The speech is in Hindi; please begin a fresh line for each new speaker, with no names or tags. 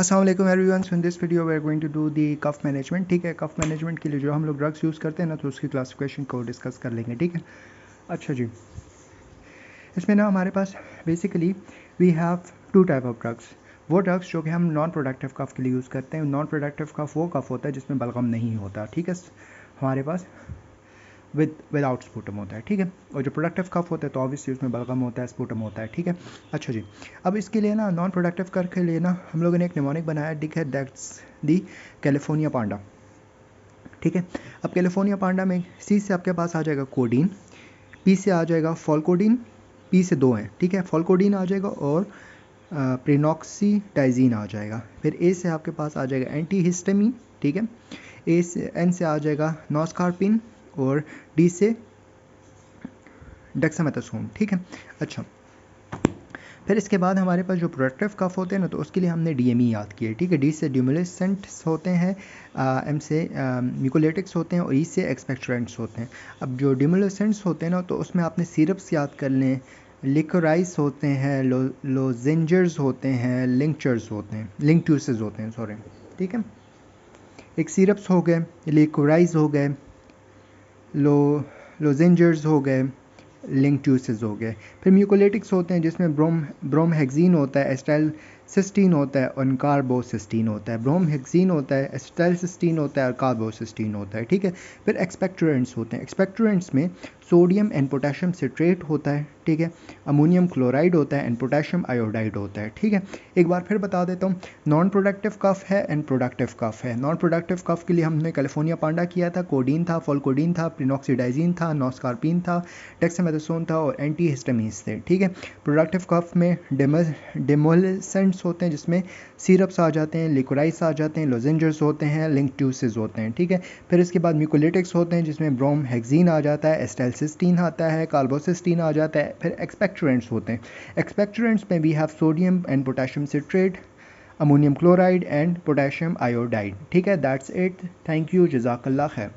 अस्सलाम वालेकुम everyone, so in this video we are going to do the cough management. ठीक है, कफ मैनेजमेंट के लिए जो हम लोग ड्रग्स यूज़ करते हैं ना, तो उसकी क्लासिफिकेशन को डिस्कस कर लेंगे। ठीक है, अच्छा जी, इसमें ना हमारे पास basically we have two type of drugs. वो ड्रग्स जो कि हम नॉन प्रोडक्टिव कफ के लिए यूज़ करते हैं। नॉन प्रोडक्टिव कफ वो कफ होता है जिसमें बलगम नहीं होता। ठीक है, हमारे पास विदाउट स्पूटम होता है। ठीक है, और जो प्रोडक्टिव कफ होता है तो ऑब्वियसली उसमें बलगम होता है, स्पूटम होता है। ठीक है, अच्छा जी, अब इसके लिए ना नॉन प्रोडक्टिव कर के लिए ना हम लोगों ने एक निमोनिक बनाया। ठीक है, दैट्स दी कैलिफोर्निया पांडा। ठीक है, अब कैलिफोर्निया पांडा में सी से आपके पास आ जाएगा कोडीन, पी से आ जाएगा फॉलकोडीन, पी से दो हैं। ठीक है, फॉलकोडीन आ जाएगा और प्रेनॉक्सीडाइजीन आ जाएगा। फिर ए से आपके पास आ जाएगा एंटीहिस्टामिन। ठीक है, ए से एन से आ जाएगा नॉस्कार्पिन और डी से डेक्सामेथासोन। ठीक है, अच्छा, फिर इसके बाद हमारे पास जो प्रोडक्टिव कफ होते हैं ना, तो उसके लिए हमने डीएमई याद किया है। ठीक है, डी से ड्यूमुलेसेंट्स होते हैं, एम से म्यूकोलेटिक्स होते हैं और ई से एक्सपेक्टोरेंट्स होते हैं। अब जो ड्यूमुलेसेंट्स होते हैं ना, तो उसमें आपने सिरप्स याद कर लें, लिकोराइस होते हैं, लोजेंजर्स होते हैं, लिंक्चर्स होते हैं, लिंक्ट्यूसेस होते हैं, सॉरी। ठीक है, एक सिरप्स हो गए, लिकोराइस हो गए, लोजेंजर्स हो गए, लिंक्ट्यूसेस हो गए। फिर म्यूकोलेटिक्स होते हैं जिसमें ब्रोमहेक्सिन होता है, एस्टाइल सिस्टीन होता है और कार्बोसिस्टीन होता है। ब्रोमहेक्सिन होता है, एस्टाइल सिस्टीन होता है और कार्बोसिस्टीन होता है। ठीक है, फिर एक्सपेक्टोरेंट्स होते हैं। एक्सपेक्टोरेंट्स में सोडियम एंड पोटेशियम सिट्रेट होता है। ठीक है, अमोनियम क्लोराइड होता है एंड पोटेशियम आयोडाइड होता है। ठीक है, एक बार फिर बता देता हूँ, नॉन प्रोडक्टिव कफ है एंड प्रोडक्टिव कफ है। नॉन प्रोडक्टिव कफ के लिए हमने कैलिफोर्निया पांडा किया था, कोडीन था, फॉलकोडीन था, प्रिनॉक्सीडाइजीन था, नॉस्कार्पिन था, डेक्सामेथासोन था और एंटीहिस्टामिन्स थे। ठीक है, प्रोडक्टिव कफ में डेमोलेसेंट्स होते हैं जिसमें सिरप्स आ जाते हैं, लिकोराइस आ जाते हैं, लोजेंजर्स होते हैं, लिंक्ट्यूसेस होते हैं। ठीक है, फिर इसके बाद म्यूकोलेटिक्स होते हैं जिसमें ब्रोमहेक्सिन आ जाता है, एस्टाइलसिस्टीन आता है, कार्बोसिस्टीन आ जाता है। फिर एक्सपेक्टोरेंट्स होते हैं। एक्सपेक्टोरेंट्स में we have sodium and potassium citrate, ammonium chloride and potassium iodide. ठीक है, दैट्स इट, थैंक यू, जज़ाकल्लाह खैर।